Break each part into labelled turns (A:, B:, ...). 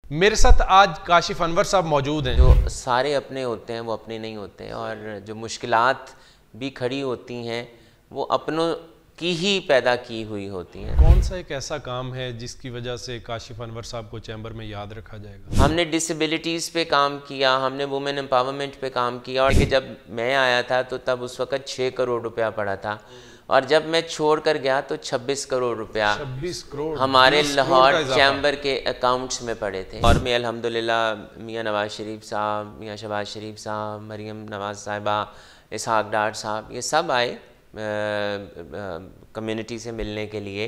A: मेरे साथ आज काशिफ अनवर साहब मौजूद हैं।
B: जो सारे अपने होते हैं वो अपने नहीं होते, और जो मुश्किलात भी खड़ी होती हैं वो अपनों की ही पैदा की हुई होती हैं।
A: कौन सा एक ऐसा काम है जिसकी वजह से काशिफ अनवर साहब को चैम्बर में याद रखा जाएगा?
B: हमने डिसेबिलिटीज़ पे काम किया, हमने वुमेन एम्पावरमेंट पे काम किया, और कि जब मैं आया था तो तब उस वक़्त 6 करोड़ रुपया पड़ा था, और जब मैं छोड़ कर गया तो 26 करोड़ रुपया
A: 26 करोड़
B: हमारे
A: 20 करोड़
B: लाहौर
A: का इजाफा।
B: चैम्बर के अकाउंट्स में पड़े थे। और मैं अल्हम्दुलिल्लाह मियाँ नवाज़ शरीफ साहब, मियाँ शहबाज शरीफ साहब, मरीम नवाज़ साहिबा, इसहाक डार साहब, ये सब आए कम्युनिटी से मिलने के लिए।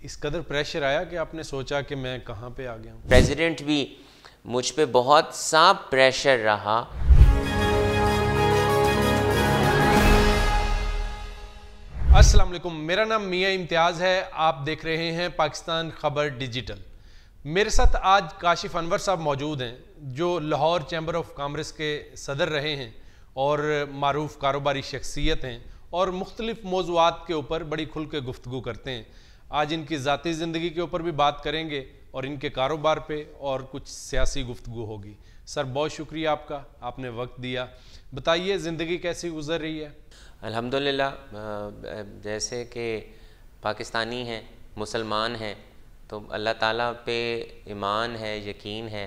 A: इस कदर प्रेशर आया कि आपने सोचा कि मैं कहाँ पे आ गया हूँ?
B: प्रेसिडेंट भी मुझ पे बहुत सा प्रेशर रहा।
A: अस्सलाम वालेकुम, मेरा नाम मियाँ इम्तियाज़ है। आप देख रहे हैं पाकिस्तान खबर डिजिटल। मेरे साथ आज काशिफ अनवर साहब मौजूद हैं, जो लाहौर चैम्बर ऑफ कॉमर्स के सदर रहे हैं और मारूफ कारोबारी शख्सियत हैं, और मुख्तलिफ मौज़ूआत के ऊपर बड़ी खुल के गुफ्तगू करते हैं। आज इनकी ज़ाती ज़िंदगी के ऊपर भी बात करेंगे और इनके कारोबार पे और कुछ सियासी गुफ्तगू होगी। सर, बहुत शुक्रिया आपका, आपने वक्त दिया। बताइए, ज़िंदगी कैसी गुजर रही है?
B: अल्हम्दुलिल्लाह, जैसे कि पाकिस्तानी हैं, मुसलमान हैं, तो अल्लाह ताला पे ईमान है, यकीन है,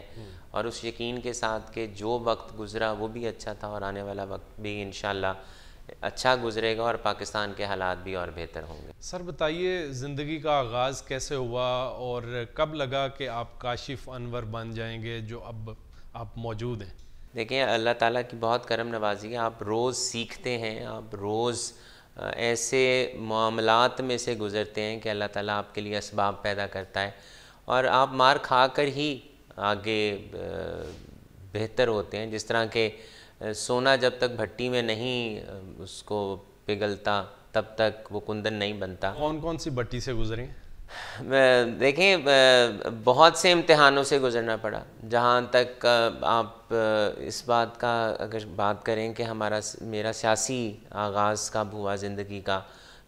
B: और उस यकीन के साथ कि जो वक्त गुज़रा वो भी अच्छा था और आने वाला वक्त भी इंशाअल्लाह अच्छा गुजरेगा और पाकिस्तान के हालात भी और बेहतर होंगे।
A: सर बताइए, ज़िंदगी का आगाज़ कैसे हुआ और कब लगा कि आप काशिफ अनवर बन जाएंगे जो अब आप मौजूद हैं?
B: देखिए, अल्लाह ताला की बहुत करम नवाजी है। आप रोज़ सीखते हैं, आप रोज़ ऐसे मामलात में से गुज़रते हैं कि अल्लाह ताला आपके लिए असबाब पैदा करता है, और आप मार खा कर ही आगे बेहतर होते हैं। जिस तरह के सोना जब तक भट्टी में नहीं उसको पिघलता तब तक वो कुंदन नहीं बनता।
A: कौन कौन सी भट्टी से गुजरे?
B: देखें, बहुत से इम्तिहानों से गुजरना पड़ा। जहाँ तक आप इस बात का अगर बात करें कि मेरा सियासी आगाज़ कब हुआ ज़िंदगी का,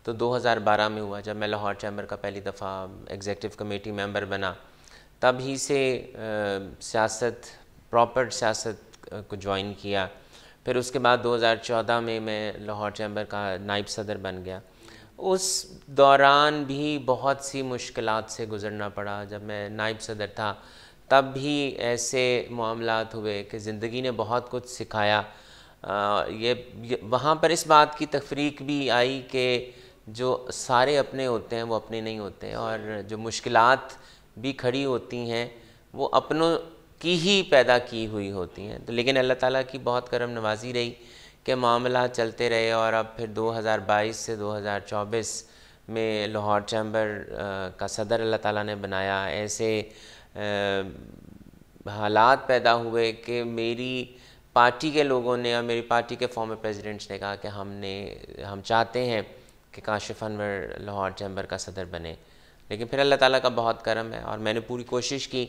B: तो 2012 में हुआ, जब मैं लाहौर चैम्बर का पहली दफ़ा एग्जीक्यूटिव कमेटी मेंबर बना। तब ही से सियासत, प्रॉपर सियासत को ज्वाइन किया। फिर उसके बाद 2014 में मैं लाहौर चैम्बर का नायब सदर बन गया। उस दौरान भी बहुत सी मुश्किलात से गुज़रना पड़ा। जब मैं नायब सदर था तब भी ऐसे मामलात हुए कि ज़िंदगी ने बहुत कुछ सिखाया। ये वहाँ पर इस बात की तफरीक भी आई कि जो सारे अपने होते हैं वो अपने नहीं होते, और जो मुश्किलात भी खड़ी होती हैं वो अपनों की ही पैदा की हुई होती हैं। तो लेकिन अल्लाह ताला की बहुत करम नवाजी रही कि मामला चलते रहे, और अब फिर 2022 से 2024 में लाहौर चैम्बर का सदर अल्लाह ताला ने बनाया। ऐसे हालात पैदा हुए कि मेरी पार्टी के लोगों ने और मेरी पार्टी के फॉर्मर प्रेसिडेंट्स ने कहा कि हम चाहते हैं कि काशिफ अनवर लाहौर चैम्बर का सदर बने। लेकिन फिर अल्लाह ताला का बहुत करम है, और मैंने पूरी कोशिश की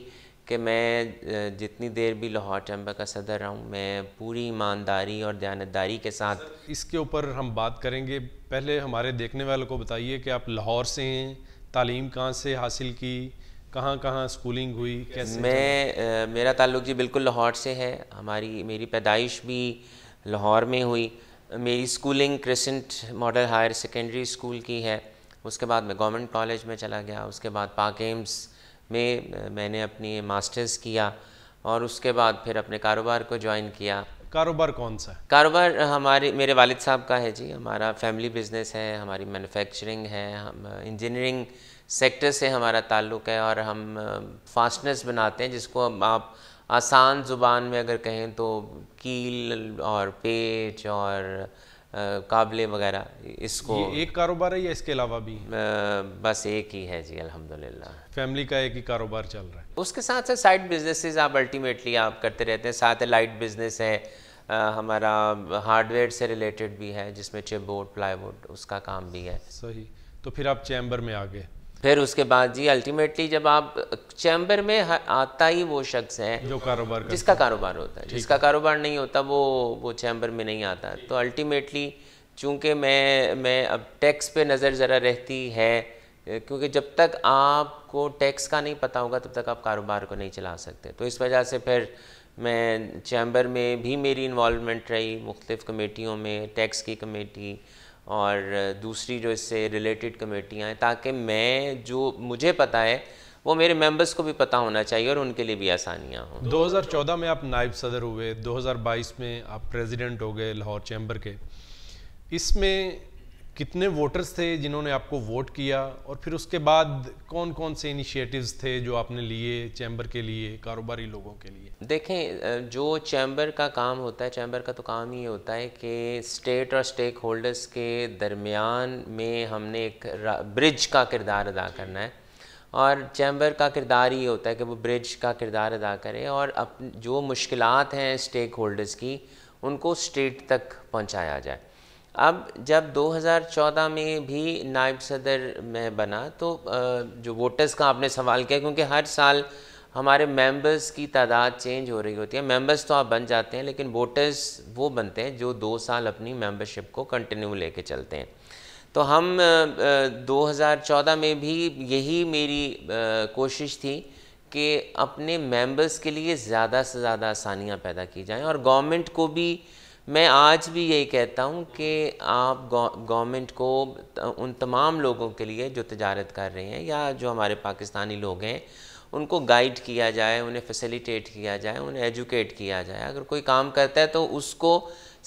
B: कि मैं जितनी देर भी लाहौर चैम्बर का सदर रहूँ, मैं पूरी ईमानदारी और दयानतदारी के साथ।
A: इसके ऊपर हम बात करेंगे। पहले हमारे देखने वालों को बताइए कि आप लाहौर से हैं, तालीम कहाँ से हासिल की, कहाँ कहाँ स्कूलिंग हुई, कैसे?
B: मेरा ताल्लुक़ जी बिल्कुल लाहौर से है। मेरी पैदाइश भी लाहौर में हुई। मेरी schooling crescent model higher secondary school की है। उसके बाद मैं गवर्नमेंट कॉलेज में चला गया। उसके बाद पाक एम्स में मैंने अपनी मास्टर्स किया, और उसके बाद फिर अपने कारोबार को ज्वाइन किया।
A: कारोबार कौन सा है?
B: कारोबार मेरे वालिद साहब का है जी। हमारा फैमिली बिजनेस है, हमारी मैन्युफैक्चरिंग है, हम इंजीनियरिंग सेक्टर से हमारा ताल्लुक़ है, और हम फास्टनर्स बनाते हैं, जिसको आप आसान ज़ुबान में अगर कहें तो कील और पेच और काबले वगैरह। इसको
A: ये एक कारोबार है या इसके अलावा भी?
B: बस एक ही है जी, अल्हम्दुलिल्लाह।
A: फैमिली का एक ही कारोबार चल रहा है?
B: उसके साथ साथ साइड बिजनेसेस आप अल्टीमेटली आप करते रहते हैं। सैटेलाइट बिजनेस है हमारा, हार्डवेयर से रिलेटेड भी है, जिसमें चिपबोर्ड, प्लाईवुड, उसका काम भी है।
A: सही। तो फिर आप चैम्बर में आ गए?
B: फिर उसके बाद जी अल्टीमेटली जब आप चैम्बर में आता ही वो शख्स है
A: जो कारोबार
B: जिसका कारोबार होता है। जिसका कारोबार नहीं होता वो चैम्बर में नहीं आता। तो अल्टीमेटली चूँकि मैं अब टैक्स पे नज़र ज़रा रहती है क्योंकि जब तक आपको टैक्स का नहीं पता होगा तब तक आप कारोबार को नहीं चला सकते। तो इस वजह से फिर मैं चैम्बर में भी मेरी इन्वॉल्वमेंट रही, मुख्तलिफ़ कमेटियों में, टैक्स की कमेटी और दूसरी जो इससे रिलेटेड कमेटियाँ हैं, ताकि मैं जो मुझे पता है वो मेरे मेंबर्स को भी पता होना चाहिए और उनके लिए भी आसानियाँ हों।
A: 2014 में आप नायब सदर हुए, 2022 में आप प्रेसिडेंट हो गए लाहौर चैम्बर के। इसमें कितने वोटर्स थे जिन्होंने आपको वोट किया, और फिर उसके बाद कौन कौन से इनिशिएटिव्स थे जो आपने लिए चैम्बर के लिए, कारोबारी लोगों के लिए?
B: देखें, जो चैम्बर का काम होता है, चैम्बर का तो काम ही होता है कि स्टेट और स्टेक होल्डर्स के दरमियान में हमने एक ब्रिज का किरदार अदा करना है, और चैम्बर का किरदार ही होता है कि वो ब्रिज का किरदार अदा करे और जो मुश्किलात हैं स्टेक होल्डर्स की उनको स्टेट तक पहुंचाया जाए। अब जब 2014 में भी नायब सदर मैं बना तो जो वोटर्स का आपने सवाल किया, क्योंकि हर साल हमारे मेंबर्स की तादाद चेंज हो रही होती है। मेंबर्स तो आप बन जाते हैं, लेकिन वोटर्स वो बनते हैं जो 2 साल अपनी मेंबरशिप को कंटिन्यू लेके चलते हैं। तो हम 2014 में भी यही मेरी कोशिश थी कि अपने मेंबर्स के लिए ज़्यादा से ज़्यादा आसानियाँ पैदा की जाएं, और गवर्नमेंट को भी मैं आज भी यही कहता हूँ कि आप गवर्नमेंट को उन तमाम लोगों के लिए जो तिजारत कर रहे हैं या जो हमारे पाकिस्तानी लोग हैं उनको गाइड किया जाए, उन्हें फैसिलिटेट किया जाए, उन्हें एजुकेट किया जाए। अगर कोई काम करता है तो उसको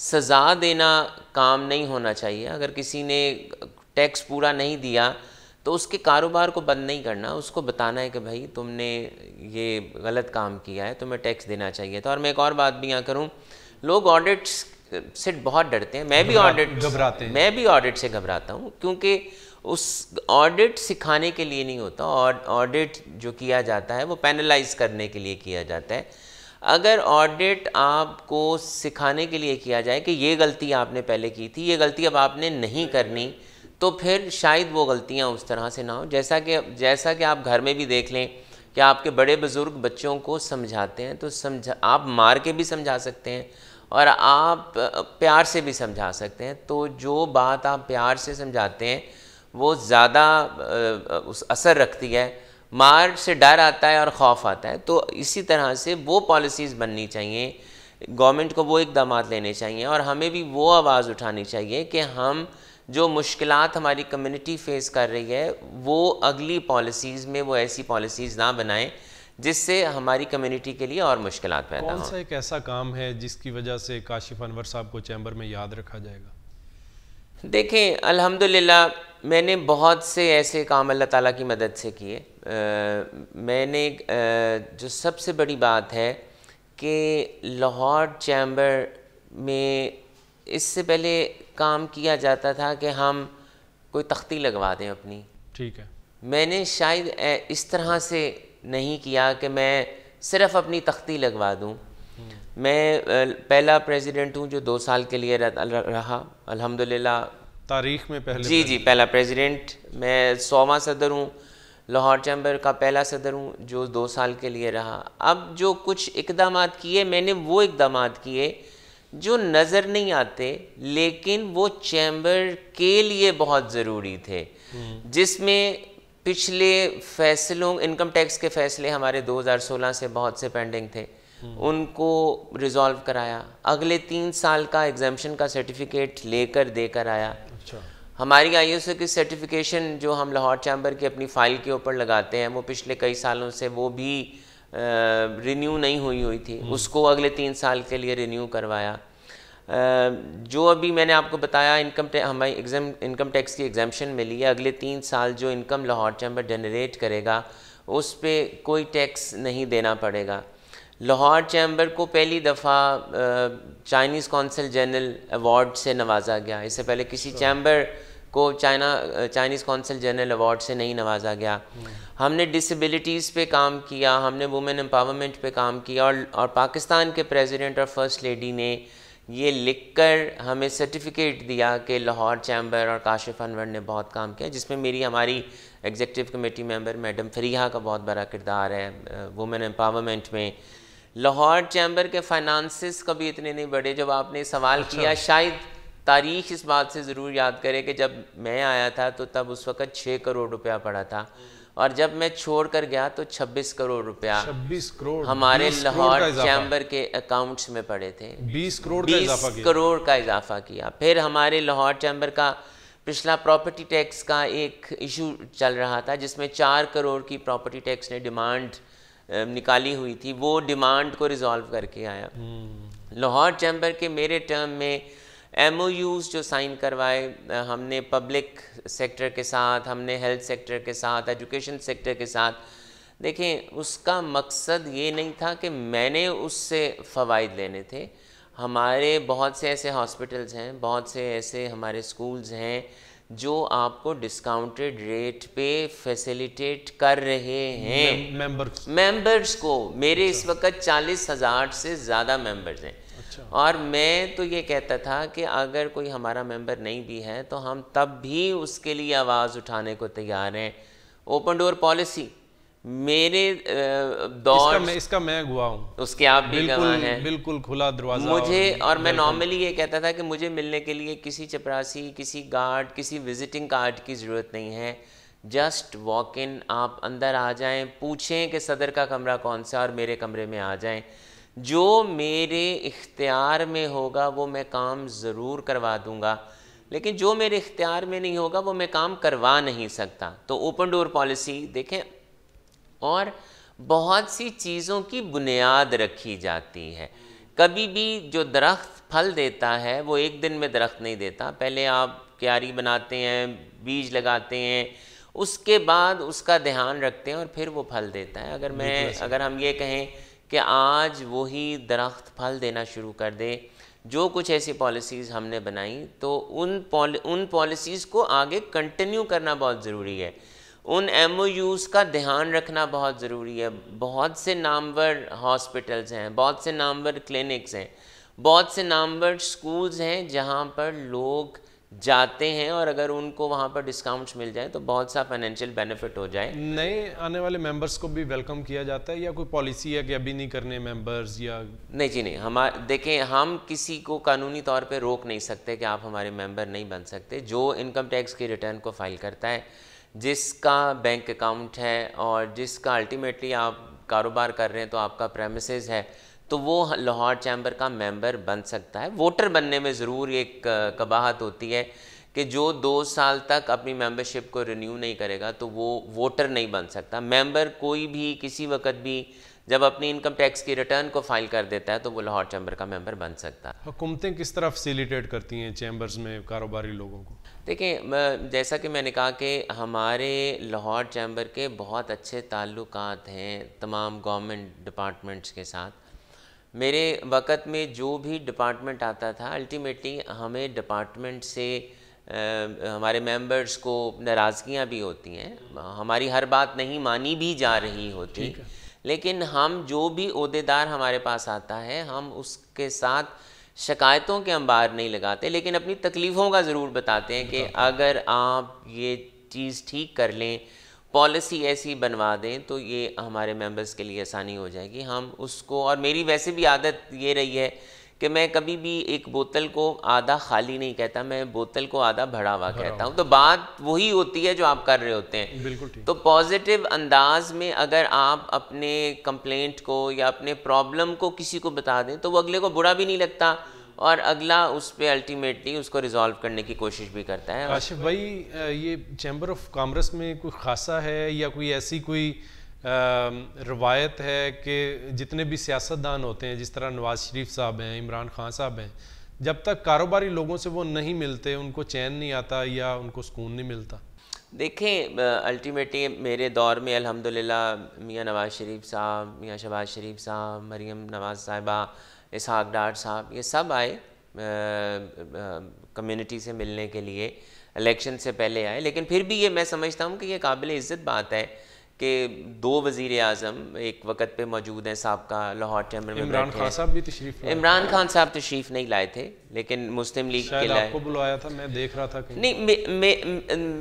B: सज़ा देना काम नहीं होना चाहिए। अगर किसी ने टैक्स पूरा नहीं दिया तो उसके कारोबार को बंद नहीं करना, उसको बताना है कि भाई तुमने ये गलत काम किया है, तुम्हें टैक्स देना चाहिए था। और मैं एक और बात भी यहाँ करूँ, लोग ऑडिट्स से बहुत डरते हैं, मैं भी ऑडिट से घबराता हूँ, क्योंकि उस ऑडिट सिखाने के लिए नहीं होता, और ऑडिट जो किया जाता है वो पेनलाइज करने के लिए किया जाता है। अगर ऑडिट आपको सिखाने के लिए किया जाए कि ये गलती आपने पहले की थी, ये गलती अब आपने नहीं करनी, तो फिर शायद वो गलतियाँ उस तरह से ना हो। जैसा कि आप घर में भी देख लें कि आपके बड़े बुज़ुर्ग बच्चों को समझाते हैं, तो आप मार के भी समझा सकते हैं और आप प्यार से भी समझा सकते हैं। तो जो बात आप प्यार से समझाते हैं वो ज़्यादा उस असर रखती है। मार से डर आता है और खौफ आता है। तो इसी तरह से वो पॉलिसीज़ बननी चाहिए, गवर्नमेंट को वो इक़दामात लेने चाहिए, और हमें भी वो आवाज़ उठानी चाहिए कि हम जो मुश्किलात हमारी कम्युनिटी फ़ेस कर रही है वो अगली पॉलिसीज़ में वो ऐसी पॉलिसीज़ ना बनाएं जिससे हमारी कम्युनिटी के लिए और मुश्किलात पैदा हों।
A: कौन सा एक ऐसा काम है जिसकी वजह से काशिफ अनवर साहब को चैम्बर में याद रखा जाएगा?
B: देखें, अल्हम्दुलिल्लाह मैंने बहुत से ऐसे काम अल्लाह ताला की मदद से किए। मैंने जो सबसे बड़ी बात है कि लाहौर चैम्बर में इससे पहले काम किया जाता था कि हम कोई तख्ती लगवा दें अपनी।
A: ठीक है।
B: मैंने शायद इस तरह से नहीं किया कि मैं सिर्फ़ अपनी तख्ती लगवा दूं। मैं पहला प्रेसिडेंट हूं जो 2 साल के लिए रहा, अल्हम्दुलिल्लाह।
A: तारीख़ में पहले?
B: जी, पहला प्रेसिडेंट। मैं 100वां सदर हूं, लाहौर चैम्बर का पहला सदर हूं जो 2 साल के लिए रहा। अब जो कुछ इक़दामात किए, मैंने वो इक़दामात किए जो नज़र नहीं आते लेकिन वो चैम्बर के लिए बहुत ज़रूरी थे, जिसमें पिछले फ़ैसलों, इनकम टैक्स के फ़ैसले हमारे 2016 से बहुत से पेंडिंग थे, उनको रिज़ॉल्व कराया। अगले 3 साल का एग्जाम्शन का सर्टिफिकेट लेकर देकर आया।
A: अच्छा।
B: हमारी ISO की सर्टिफिकेशन जो हम लाहौर चैम्बर की अपनी फ़ाइल के ऊपर लगाते हैं वो पिछले कई सालों से वो भी रिन्यू नहीं हुई थी, उसको अगले 3 साल के लिए रिन्यू करवाया। जो अभी मैंने आपको बताया हमारी इनकम टैक्स की एग्जाम्शन मिली है, अगले 3 साल जो इनकम लाहौर चैम्बर जनरेट करेगा उस पर कोई टैक्स नहीं देना पड़ेगा। लाहौर चैम्बर को पहली दफ़ा चाइनीज़ कौंसिल जनरल अवार्ड से नवाजा गया। इससे पहले किसी चैम्बर को चाइनीज़ कौंसिल जनरल अवार्ड से नहीं नवाजा गया। हमने डिसेबिलिटीज़ पे काम किया, हमने वुमेन एम्पावरमेंट पे काम किया, और पाकिस्तान के प्रेसिडेंट और फर्स्ट लेडी ने ये लिखकर हमें सर्टिफिकेट दिया कि लाहौर चैम्बर और काशिफ अनवर ने बहुत काम किया, जिसमें हमारी executive committee member madam Fariha का बहुत बड़ा किरदार है वुमेन एम्पावरमेंट में। लाहौर चैम्बर के फाइनेंसेस कभी इतने नहीं बढ़े। जब आपने सवाल किया, शायद तारीख इस बात से ज़रूर याद करे कि जब मैं आया था तो तब उस वक़्त 6 करोड़ रुपया पड़ा था, और जब मैं छोड़ कर गया तो 26 करोड़ रुपया
A: 26 करोड़
B: हमारे लाहौर चैम्बर के अकाउंट्स में पड़े थे।
A: 20 करोड़ का इजाफा किया।
B: फिर हमारे लाहौर चैम्बर का पिछला प्रॉपर्टी टैक्स का एक इशू चल रहा था, जिसमें 4 करोड़ की प्रॉपर्टी टैक्स ने डिमांड निकाली हुई थी, वो डिमांड को रिजॉल्व करके आया। लाहौर चैम्बर के मेरे टर्म में MOUs जो साइन करवाए हमने पब्लिक सेक्टर के साथ, हमने हेल्थ सेक्टर के साथ, एजुकेशन सेक्टर के साथ। देखें, उसका मकसद ये नहीं था कि मैंने उससे फ़वाइद लेने थे। हमारे बहुत से ऐसे हॉस्पिटल्स हैं, बहुत से ऐसे हमारे स्कूल्स हैं जो आपको डिस्काउंटेड रेट पे फैसिलिटेट कर रहे हैं मेंबर्स को। मेरे इस वक्त 40,000 से ज़्यादा मेंबर्स हैं। और मैं तो ये कहता था कि अगर कोई हमारा मेंबर नहीं भी है तो हम तब भी उसके लिए आवाज़ उठाने को तैयार हैं। ओपन डोर पॉलिसी मेरे दौर
A: इसका मैं गवाह हूँ,
B: उसके आप भी गवाह हैं।
A: बिल्कुल खुला दरवाज़ा
B: मुझे, और मैं नॉर्मली ये कहता था कि मुझे मिलने के लिए किसी चपरासी, किसी गार्ड, किसी विजिटिंग कार्ड की ज़रूरत नहीं है। जस्ट वॉक इन, आप अंदर आ जाएं, पूछें कि सदर का कमरा कौन सा, और मेरे कमरे में आ जाएं। जो मेरे इख्तियार में होगा वो मैं काम ज़रूर करवा दूंगा, लेकिन जो मेरे इख्तियार में नहीं होगा वो मैं काम करवा नहीं सकता। तो ओपन डोर पॉलिसी देखें, और बहुत सी चीज़ों की बुनियाद रखी जाती है। कभी भी जो दरख्त फल देता है वो एक दिन में दरख्त नहीं देता। पहले आप क्यारी बनाते हैं, बीज लगाते हैं, उसके बाद उसका ध्यान रखते हैं और फिर वो फल देता है। अगर हम ये कहें कि आज वही दरख्त फल देना शुरू कर दे, जो कुछ ऐसी पॉलिसीज़ हमने बनाई, तो उन पॉलिसीज़ को आगे कंटिन्यू करना बहुत ज़रूरी है। उन MOUs का ध्यान रखना बहुत ज़रूरी है। बहुत से नामवर हॉस्पिटल्स हैं, बहुत से नामवर क्लिनिक्स हैं, बहुत से नामवर स्कूल्स हैं जहाँ पर लोग जाते हैं, और अगर उनको वहाँ पर डिस्काउंट्स मिल जाए तो बहुत सा फाइनेंशियल बेनिफिट हो जाए।
A: नए आने वाले मेंबर्स को भी वेलकम किया जाता है, या कोई पॉलिसी है कि अभी नहीं करने मेंबर्स? या
B: नहीं जी नहीं, देखें, हम किसी को कानूनी तौर पे रोक नहीं सकते कि आप हमारे मेंबर नहीं बन सकते। जो इनकम टैक्स की रिटर्न को फाइल करता है, जिसका बैंक अकाउंट है, और जिसका अल्टीमेटली आप कारोबार कर रहे हैं तो आपका प्रेमिसेस है, तो वो लाहौर चैम्बर का मेंबर बन सकता है। वोटर बनने में ज़रूर एक कबाहत होती है कि जो 2 साल तक अपनी मेंबरशिप को रिन्यू नहीं करेगा तो वो वोटर नहीं बन सकता। मेंबर कोई भी किसी वक्त भी जब अपनी इनकम टैक्स की रिटर्न को फाइल कर देता है तो वो लाहौर चैम्बर का मेंबर बन सकता है।
A: हुकूमतें किस तरह फैसिलिटेट करती हैं चैम्बर्स में कारोबारी लोगों को?
B: देखिए, जैसा कि मैंने कहा कि हमारे लाहौर चैम्बर के बहुत अच्छे ताल्लुकात हैं तमाम गवर्नमेंट डिपार्टमेंट्स के साथ। मेरे वक़्त में जो भी डिपार्टमेंट आता था, अल्टीमेटली हमें डिपार्टमेंट से हमारे मेंबर्स को नाराज़गियाँ भी होती हैं, हमारी हर बात नहीं मानी भी जा रही होती, लेकिन हम जो भी ओहदेदार हमारे पास आता है हम उसके साथ शिकायतों के अंबार नहीं लगाते, लेकिन अपनी तकलीफ़ों का ज़रूर बताते हैं कि अगर आप ये चीज़ ठीक कर लें, पॉलिसी ऐसी बनवा दें तो ये हमारे मेंबर्स के लिए आसानी हो जाएगी। हम उसको, और मेरी वैसे भी आदत ये रही है कि मैं कभी भी एक बोतल को आधा खाली नहीं कहता, मैं बोतल को आधा भरा हुआ कहता हूँ। तो बात वही होती है जो आप कर रहे होते हैं।
A: बिल्कुल ठीक।
B: तो पॉजिटिव अंदाज में अगर आप अपने कंप्लेंट को या अपने प्रॉब्लम को किसी को बता दें तो वो अगले को बुरा भी नहीं लगता, और अगला उस पर अल्टीमेटली उसको रिजॉल्व करने की कोशिश भी करता है।
A: काशिफ भाई, ये चैम्बर ऑफ कॉमर्स में कोई खासा है या कोई ऐसी कोई रवायत है कि जितने भी सियासतदान होते हैं, जिस तरह नवाज शरीफ साहब हैं, इमरान खान साहब हैं, जब तक कारोबारी लोगों से वो नहीं मिलते उनको चैन नहीं आता या उनको सुकून नहीं मिलता?
B: देखें, अल्टीमेटली मेरे दौर में अल्हम्दुलिल्लाह मियाँ नवाज शरीफ साहब, मियाँ शहबाज शरीफ साहब, मरीम नवाज साहिबा, इसहाक डार साहब, ये सब आए कम्युनिटी से मिलने के लिए, इलेक्शन से पहले आए। लेकिन फिर भी ये मैं समझता हूँ कि ये काबिल इज़्ज़त बात है कि 2 वज़ीर आज़म एक वक्त पे मौजूद हैं साहबका लाहौर चैम्बर में।
A: इमरान खान साहब भी तशरीफ़ लाए?
B: इमरान खान साहब तशरीफ़ नहीं लाए थे, लेकिन मुस्लिम लीग के लाए।
A: आपको बुलाया था, मैं देख रहा था कहीं।
B: नहीं,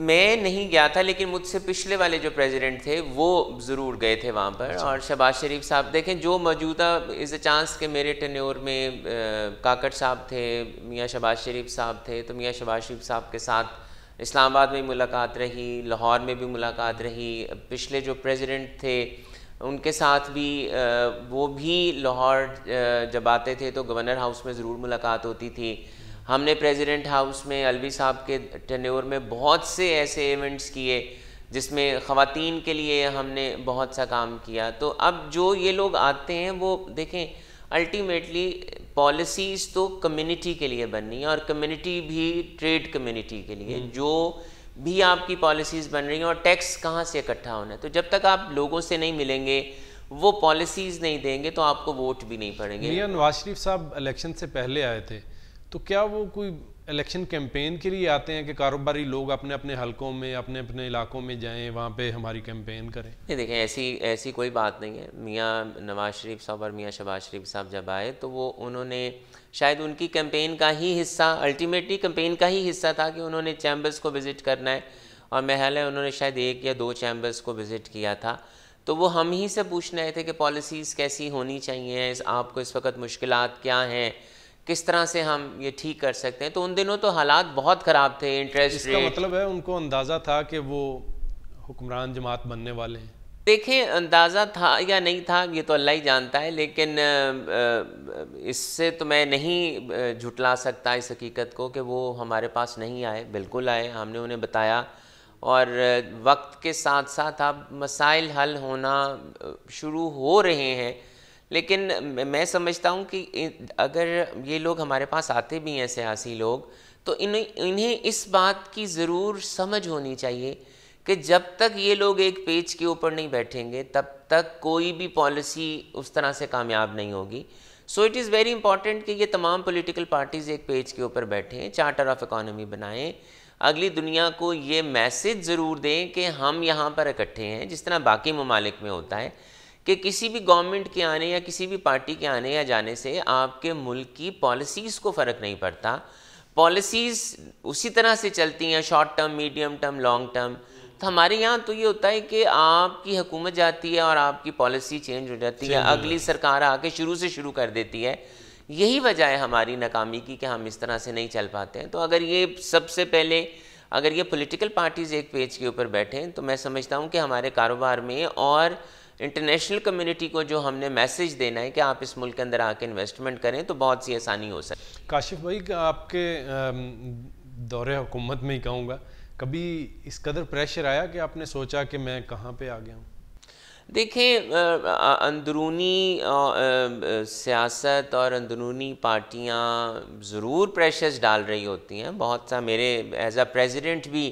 B: मैं नहीं गया था, लेकिन मुझसे पिछले वाले जो प्रेसिडेंट थे वो ज़रूर गए थे वहाँ पर। और शहबाज शरीफ साहब देखें, जो मौजूदा इज़ अ चांस के मेरे टेन्योर में काकड़ साहब थे, मियाँ शहबाज शरीफ साहब थे, तो मियाँ शहबाज शरीफ साहब के साथ इस्लामाबाद में मुलाकात रही, लाहौर में भी मुलाकात रही। पिछले जो प्रेसिडेंट थे उनके साथ भी वो भी लाहौर जब आते थे तो गवर्नर हाउस में ज़रूर मुलाकात होती थी। हमने प्रेसिडेंट हाउस में अलवी साहब के टेन्योर में बहुत से ऐसे इवेंट्स किए जिसमें ख़वातीन के लिए हमने बहुत सा काम किया। तो अब जो ये लोग आते हैं वो देखें, अल्टीमेटली पॉलिसीज़ तो कम्युनिटी के लिए बननी है, और कम्युनिटी भी ट्रेड कम्युनिटी के लिए। जो भी आपकी पॉलिसीज़ बन रही हैं, और टैक्स कहाँ से इकट्ठा होना है, तो जब तक आप लोगों से नहीं मिलेंगे, वो पॉलिसीज़ नहीं देंगे, तो आपको वोट भी नहीं पड़ेंगे।
A: मियां नवाज शरीफ साहब इलेक्शन से पहले आए थे, तो क्या वो कोई इलेक्शन कैंपेन के लिए आते हैं कि कारोबारी लोग अपने अपने हलकों में, अपने अपने इलाकों में जाएं, वहाँ पे हमारी कैंपेन करें?
B: ये देखें, ऐसी कोई बात नहीं है। मियां नवाज शरीफ साहब और मियां शहबाज शरीफ साहब जब आए तो वो उन्होंने शायद उनकी कैंपेन का ही हिस्सा, अल्टीमेटली कैंपेन का ही हिस्सा था कि उन्होंने चैम्बर्स को विज़िट करना है, और महल है उन्होंने शायद 1 या 2 चैम्बर्स को विज़िट किया था। तो वो हम ही से पूछ रहे थे कि पॉलिसीज़ कैसी होनी चाहिए, आपको इस वक्त मुश्किलात क्या हैं, किस तरह से हम ये ठीक कर सकते हैं। तो उन दिनों तो हालात बहुत ख़राब थे, इंटरेस्ट रेट।
A: इसका मतलब है उनको अंदाज़ा था कि वो हुक्मरान जमात बनने वाले हैं?
B: देखें, अंदाज़ा था या नहीं था ये तो अल्लाह ही जानता है, लेकिन इससे तो मैं नहीं झुटला सकता इस हकीकत को कि वो हमारे पास नहीं आए। बिल्कुल आए, हमने उन्हें बताया, और वक्त के साथ साथ अब मसाइल हल होना शुरू हो रहे हैं। लेकिन मैं समझता हूँ कि अगर ये लोग हमारे पास आते भी हैं सियासी लोग, तो इन्हें इस बात की ज़रूर समझ होनी चाहिए कि जब तक ये लोग एक पेज के ऊपर नहीं बैठेंगे तब तक कोई भी पॉलिसी उस तरह से कामयाब नहीं होगी। So it is very important कि ये तमाम पॉलिटिकल पार्टीज़ एक पेज के ऊपर बैठें, चार्टर ऑफ इकॉनमी बनाएं, अगली दुनिया को ये मैसेज ज़रूर दें कि हम यहाँ पर इकट्ठे हैं, जिस तरह बाकी ममालिक में होता है कि किसी भी गवर्नमेंट के आने या किसी भी पार्टी के आने या जाने से आपके मुल्क की पॉलिसीज़ को फ़र्क नहीं पड़ता। पॉलिसीज़ उसी तरह से चलती हैं, short term, medium term, long term. तो हमारे यहाँ तो ये होता है कि आपकी हुकूमत जाती है और आपकी पॉलिसी चेंज हो जाती है, अगली सरकार आके शुरू से शुरू कर देती है। यही वजह है हमारी नाकामी की कि हम इस तरह से नहीं चल पाते हैं। तो अगर ये सबसे पहले अगर ये पॉलिटिकल पार्टीज़ एक पेज के ऊपर बैठें, तो मैं समझता हूँ कि हमारे कारोबार में और इंटरनेशनल कम्युनिटी को जो हमने मैसेज देना है कि आप इस मुल्क के अंदर आके इन्वेस्टमेंट करें, तो बहुत सी आसानी हो सकती है।
A: काशिफ भाई, आपके दौरे हुकूमत में ही कहूँगा, कभी इस कदर प्रेशर आया कि आपने सोचा कि मैं कहाँ पे आ गया हूँ?
B: देखें, अंदरूनी सियासत और अंदरूनी पार्टियाँ ज़रूर प्रेशर्स डाल रही होती हैं। बहुत सा मेरे एज अ प्रेसिडेंट भी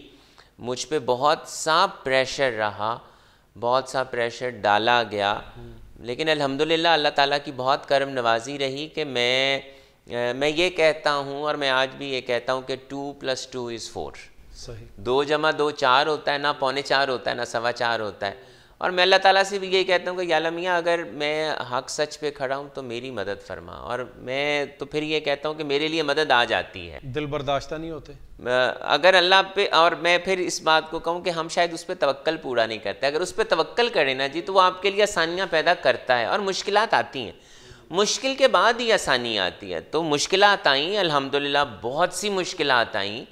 B: मुझ पे बहुत सा प्रेशर रहा, बहुत सा प्रेशर डाला गया, लेकिन अल्हम्दुलिल्लाह अल्लाह ताला की बहुत करम नवाजी रही कि मैं ये कहता हूँ, और मैं आज भी ये कहता हूँ कि 2 + 2 = 4।
A: सही।
B: 2 + 2 4 होता है, ना 3.25 होता है, ना 4.25 होता है। और मैं अल्लाह ताला से भी यही कहता हूँ कि या अल्लाह मियाँ, अगर मैं हक सच पे खड़ा हूँ तो मेरी मदद फरमा। और मैं तो फिर ये कहता हूँ कि मेरे लिए मदद आ जाती है।
A: दिल बर्दाश्ता नहीं होते
B: अगर अल्लाह पे, और मैं फिर इस बात को कहूँ कि हम शायद उस पर तवक्कल पूरा नहीं करते। अगर उस पर तवक्कल करें ना जी, तो वो आपके लिए आसानियाँ पैदा करता है, और मुश्किलात आती हैं, मुश्किल के बाद ही आसानी आती है। तो मुश्किलात आई, अल्हम्दुलिल्लाह बहुत सी मुश्किलात आई,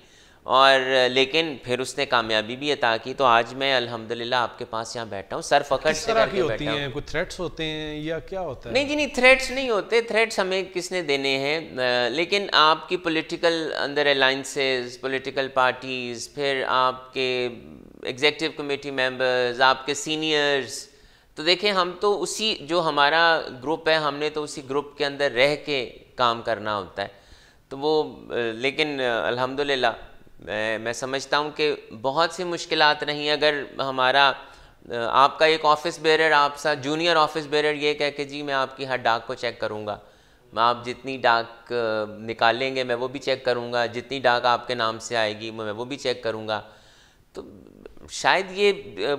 B: और लेकिन फिर उसने कामयाबी भी अता की। तो आज मैं अल्हम्दुलिल्लाह आपके पास यहाँ बैठा हूँ, सर फखर से करके बैठा हूँ।
A: कोई थ्रेट्स होते हैं या क्या होता है?
B: नहीं जी, नहीं, थ्रेट्स नहीं होते। थ्रेट्स हमें किसने देने हैं, लेकिन आपकी पॉलिटिकल अंदर अलाइंसेस, पॉलिटिकल पार्टीज़, फिर आपके एग्जीक्यूटिव कमेटी मेंबर्स, आपके सीनियर्स, तो देखें हम तो उसी, जो हमारा ग्रुप है, हमने तो उसी ग्रुप के अंदर रह के काम करना होता है। तो वो लेकिन अल्हम्दुलिल्लाह मैं समझता हूँ कि बहुत सी मुश्किलात नहीं। अगर हमारा आपका एक ऑफिस बेरर, आपसा जूनियर ऑफिस बेरर ये कह के जी मैं आपकी हर डाक को चेक करूँगा, मैं आप जितनी डाक निकालेंगे मैं वो भी चेक करूँगा, जितनी डाक आपके नाम से आएगी मैं वो भी चेक करूँगा, तो शायद ये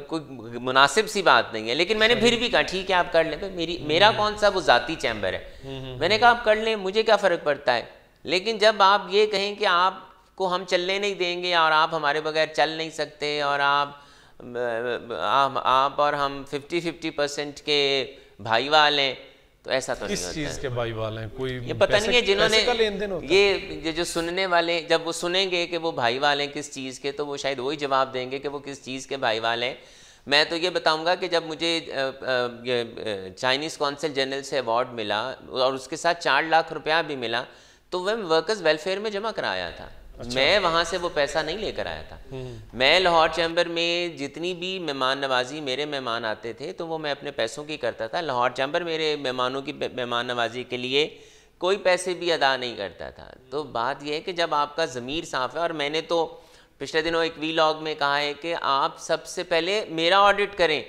B: कोई मुनासिब सी बात नहीं है, लेकिन मैंने फिर भी कहा ठीक है आप कर लें। भाई मेरा कौन सा वो ज़ाती चैम्बर है, मैंने कहा आप कर लें, मुझे क्या फ़र्क पड़ता है। लेकिन जब आप ये कहें कि आपको हम चलने नहीं देंगे और आप हमारे बगैर चल नहीं सकते और आप और हम 50-50% के भाईवाल हैं, तो ऐसा तो नहीं होता।
A: किस चीज़ के भाईवाल हैं? कोई
B: ये पता नहीं है जिन्होंने
A: होता
B: ये जो सुनने वाले जब वो सुनेंगे कि वो भाईवाल हैं किस चीज़ के, तो वो शायद वही जवाब देंगे कि वो किस चीज़ के भाईवाल हैं। मैं तो ये बताऊंगा कि जब मुझे चाइनीज़ कौंसिल जनरल से अवार्ड मिला और उसके साथ 4 लाख रुपया भी मिला, तो वह वर्कर्स वेलफेयर में जमा कराया था। अच्छा। मैं वहाँ से वो पैसा नहीं लेकर आया था। मैं लाहौर चैम्बर में जितनी भी मेहमान नवाजी मेरे मेहमान आते थे तो वो मैं अपने पैसों की करता था। लाहौर चैम्बर मेरे मेहमानों की मेहमान नवाजी के लिए कोई पैसे भी अदा नहीं करता था। तो बात यह है कि जब आपका ज़मीर साफ़ है, और मैंने तो पिछले दिनों एक वीलॉग में कहा है कि आप सबसे पहले मेरा ऑडिट करें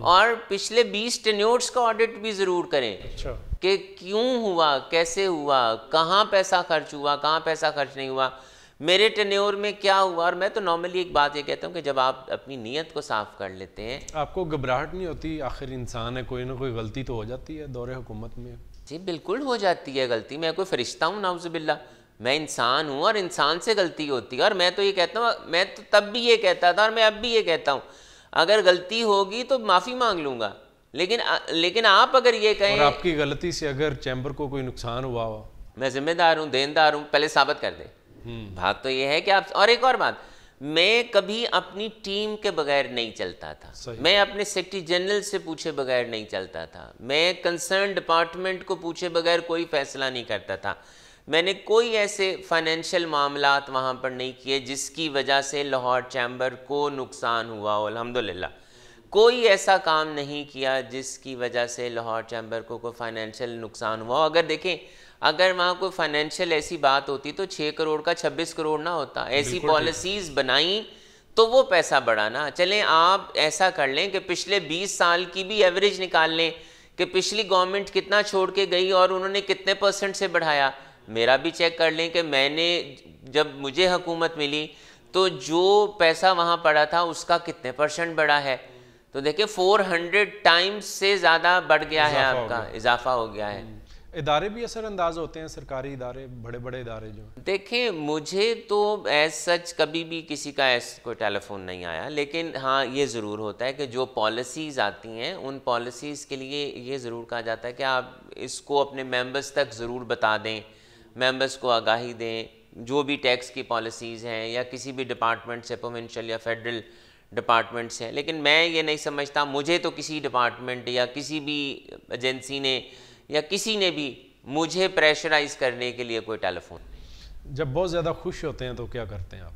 B: और पिछले 20 टेन्योर्स का ऑडिट भी ज़रूर करें।
A: अच्छा।
B: कि क्यों हुआ, कैसे हुआ, कहाँ पैसा खर्च हुआ, कहाँ पैसा खर्च नहीं हुआ, मेरे टेन्योर में क्या हुआ। और मैं तो नॉर्मली एक बात ये कहता हूँ कि जब आप अपनी नीयत को साफ़ कर लेते हैं,
A: आपको घबराहट नहीं होती? आखिर इंसान है, कोई ना कोई गलती तो हो जाती है दौरे हुकूमत में।
B: जी बिल्कुल हो जाती है गलती। मैं कोई फरिश्ता हूँ नाउज़ुबिल्लाह, मैं इंसान हूँ और इंसान से गलती होती है। और मैं तो ये कहता हूँ, मैं तो तब भी ये कहता था और मैं अब भी ये कहता हूँ, अगर गलती होगी तो माफ़ी मांग लूँगा, लेकिन आप अगर ये कहें
A: और आपकी गलती से अगर चैम्बर को कोई नुकसान हुआ हो,
B: मैं जिम्मेदार हूँ, देनदार हूँ, पहले साबित कर दे। बात तो ये है कि आप, और एक और बात, मैं कभी अपनी टीम के बगैर नहीं चलता था। मैं अपने सेक्रेटरी जनरल से पूछे बगैर नहीं चलता था। मैं कंसर्न डिपार्टमेंट को पूछे बगैर कोई फैसला नहीं करता था। मैंने कोई ऐसे फाइनेंशियल मामलात वहाँ पर नहीं किए जिसकी वजह से लाहौर चैम्बर को नुकसान हुआ हो। अल्हम्दुलिल्लाह कोई ऐसा काम नहीं किया जिसकी वजह से लाहौर चैम्बर को कोई फाइनेंशियल नुकसान हुआ। अगर देखें, अगर वहाँ कोई फाइनेंशियल ऐसी बात होती तो 6 करोड़ का 26 करोड़ ना होता। ऐसी पॉलिसीज़ बनाई तो वो पैसा बढ़ाना। चलें आप ऐसा कर लें कि पिछले 20 साल की भी एवरेज निकाल लें कि पिछली गवर्नमेंट कितना छोड़ के गई और उन्होंने कितने % से बढ़ाया। मेरा भी चेक कर लें कि मैंने जब मुझे हुकूमत मिली तो जो पैसा वहाँ पड़ा था उसका कितने % बढ़ा है। तो देखिए 400 टाइम्स से ज़्यादा बढ़ गया है, आपका इजाफा हो गया है।
A: इदारे भी असरअंदाज होते हैं, सरकारी इदारे, बड़े बड़े इदारे जो
B: देखें, मुझे तो एज सच कभी भी किसी का ऐसा कोई टेलीफोन नहीं आया, लेकिन हाँ ये ज़रूर होता है कि जो पॉलिसीज़ आती हैं उन पॉलिसीज़ के लिए ये ज़रूर कहा जाता है कि आप इसको अपने मेंबर्स तक ज़रूर बता दें, मेंबर्स को आगाही दें। जो भी टैक्स की पॉलिसीज़ हैं या किसी भी डिपार्टमेंट से, प्रोविंशियल या फेडरल डिपार्टमेंट से, लेकिन मैं ये नहीं समझता, मुझे तो किसी डिपार्टमेंट या किसी भी एजेंसी ने या किसी ने भी मुझे प्रेशराइज करने के लिए कोई टेलीफोन।
A: जब बहुत ज़्यादा खुश होते हैं तो क्या करते हैं आप?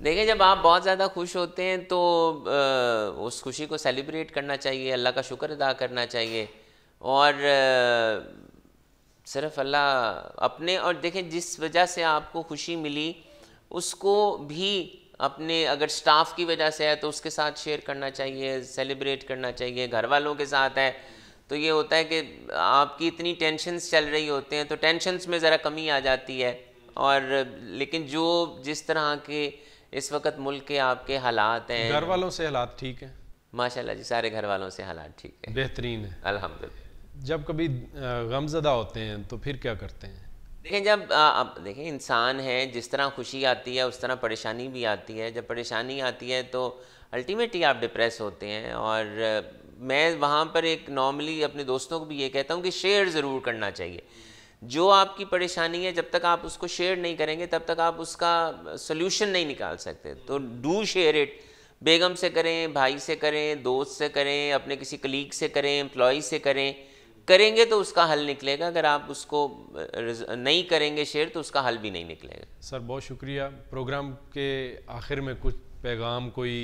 B: देखिए, जब आप बहुत ज़्यादा खुश होते हैं तो उस खुशी को सेलिब्रेट करना चाहिए, अल्लाह का शुक्र अदा करना चाहिए और सिर्फ अल्लाह अपने, और देखें जिस वजह से आपको खुशी मिली उसको भी अपने, अगर स्टाफ की वजह से है तो उसके साथ शेयर करना चाहिए, सेलिब्रेट करना चाहिए। घर वालों के साथ है तो ये होता है कि आपकी इतनी टेंशन्स चल रही होते हैं तो टेंशन्स में ज़रा कमी आ जाती है। और लेकिन जो जिस तरह के इस वक्त मुल्क के आपके हालात हैं,
A: घर वालों से हालात ठीक हैं?
B: माशाल्लाह जी, सारे घर वालों से हालात ठीक है,
A: बेहतरीन है
B: अल्हम्दुलिल्लाह।
A: जब कभी गमज़दा होते हैं तो फिर क्या करते हैं?
B: देखें, जब देखें इंसान है, जिस तरह खुशी आती है उस तरह परेशानी भी आती है। जब परेशानी आती है तो अल्टीमेटली आप डिप्रेस होते हैं। और मैं वहाँ पर एक नॉर्मली अपने दोस्तों को भी ये कहता हूँ कि शेयर ज़रूर करना चाहिए। जो आपकी परेशानी है, जब तक आप उसको शेयर नहीं करेंगे तब तक आप उसका सल्यूशन नहीं निकाल सकते। तो डू शेयर इट। बेगम से करें, भाई से करें, दोस्त से करें, अपने किसी कलीग से करें, एम्प्लॉई से करेंगे तो उसका हल निकलेगा। अगर आप उसको नहीं करेंगे शेयर तो उसका हल भी नहीं निकलेगा।
A: सर बहुत शुक्रिया। प्रोग्राम के आखिर में कुछ पैगाम कोई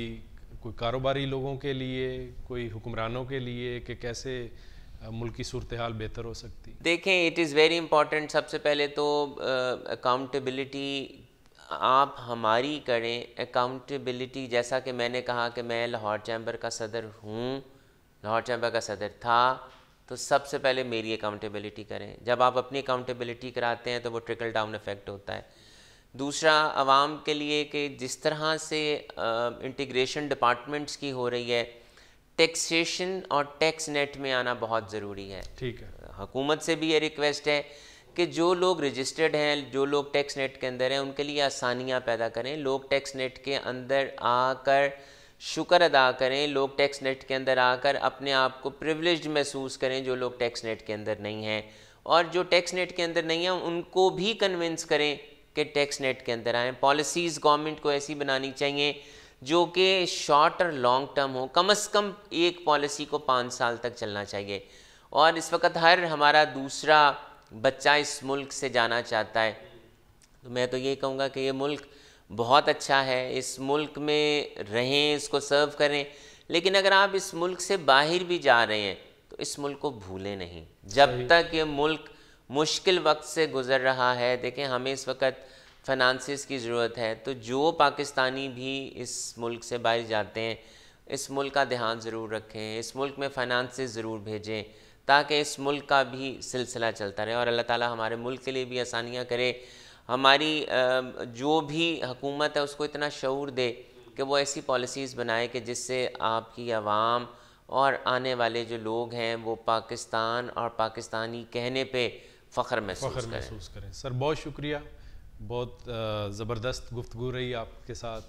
A: कारोबारी लोगों के लिए, कोई हुक्मरानों के लिए कि कैसे मुल्क की सूरत हाल बेहतर हो सकती?
B: देखें, इट इज़ वेरी इंपॉर्टेंट। सबसे पहले तो अकाउंटेबिलिटी आप हमारी करें। अकाउंटेबिलिटी, जैसा कि मैंने कहा कि मैं लाहौर चैम्बर का सदर हूँ, लाहौर चैम्बर का सदर था, तो सबसे पहले मेरी अकाउंटेबिलिटी करें। जब आप अपनी अकाउंटेबिलिटी कराते हैं तो वो ट्रिकल डाउन इफ़ेक्ट होता है। दूसरा आवाम के लिए कि जिस तरह से इंटीग्रेशन डिपार्टमेंट्स की हो रही है, टैक्सेशन और टैक्स नेट में आना बहुत ज़रूरी है।
A: ठीक है,
B: हुकूमत से भी ये रिक्वेस्ट है कि जो लोग रजिस्टर्ड हैं, जो लोग टैक्स नेट के अंदर हैं, उनके लिए आसानियाँ पैदा करें। लोग टैक्स नेट के अंदर आकर शुक्र अदा करें, लोग टैक्स नेट के अंदर आकर अपने आप को प्रिविलेज्ड महसूस करें जो लोग टैक्स नेट के अंदर नहीं हैं, और जो टैक्स नेट के अंदर नहीं हैं उनको भी कन्विंस करें कि टैक्स नेट के अंदर आएँ। पॉलिसीज़ गवर्नमेंट को ऐसी बनानी चाहिए जो कि शॉर्ट और लॉन्ग टर्म हो। कम से कम एक पॉलिसी को 5 साल तक चलना चाहिए। और इस वक्त हर हमारा दूसरा बच्चा इस मुल्क से जाना चाहता है, तो मैं तो ये कहूँगा कि ये मुल्क बहुत अच्छा है, इस मुल्क में रहें, इसको सर्व करें। लेकिन अगर आप इस मुल्क से बाहर भी जा रहे हैं तो इस मुल्क को भूलें नहीं। जब तक ये मुल्क मुश्किल वक्त से गुज़र रहा है, देखें हमें इस वक्त फाइनेंसिस की ज़रूरत है, तो जो पाकिस्तानी भी इस मुल्क से बाहर जाते हैं इस मुल्क का ध्यान ज़रूर रखें, इस मुल्क में फाइनेंसिस ज़रूर भेजें ताकि इस मुल्क का भी सिलसिला चलता रहे। और अल्लाह ताला हमारे मुल्क के लिए भी आसानियाँ करे, हमारी जो भी हुकूमत है उसको इतना शऊर दे कि वो ऐसी पॉलिसीज़ बनाए कि जिससे आपकी आवाम और आने वाले जो लोग हैं वो पाकिस्तान और पाकिस्तानी कहने पे फ़ख्र महसूस
A: करें। सर बहुत शुक्रिया, बहुत ज़बरदस्त गुफ्तगू रही आपके साथ।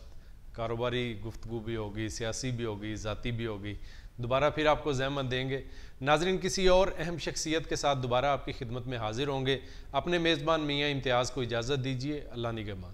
A: कारोबारी गुफ्तगू भी होगी, सियासी भी होगी, ज़ाती भी होगी। दोबारा फिर आपको ज़हमत देंगे। नाज़रीन, किसी और अहम शख्सियत के साथ दोबारा आपकी खिदमत में हाजिर होंगे। अपने मेज़बान मियाँ इम्तियाज़ को इजाज़त दीजिए। अल्लाह निगहबान।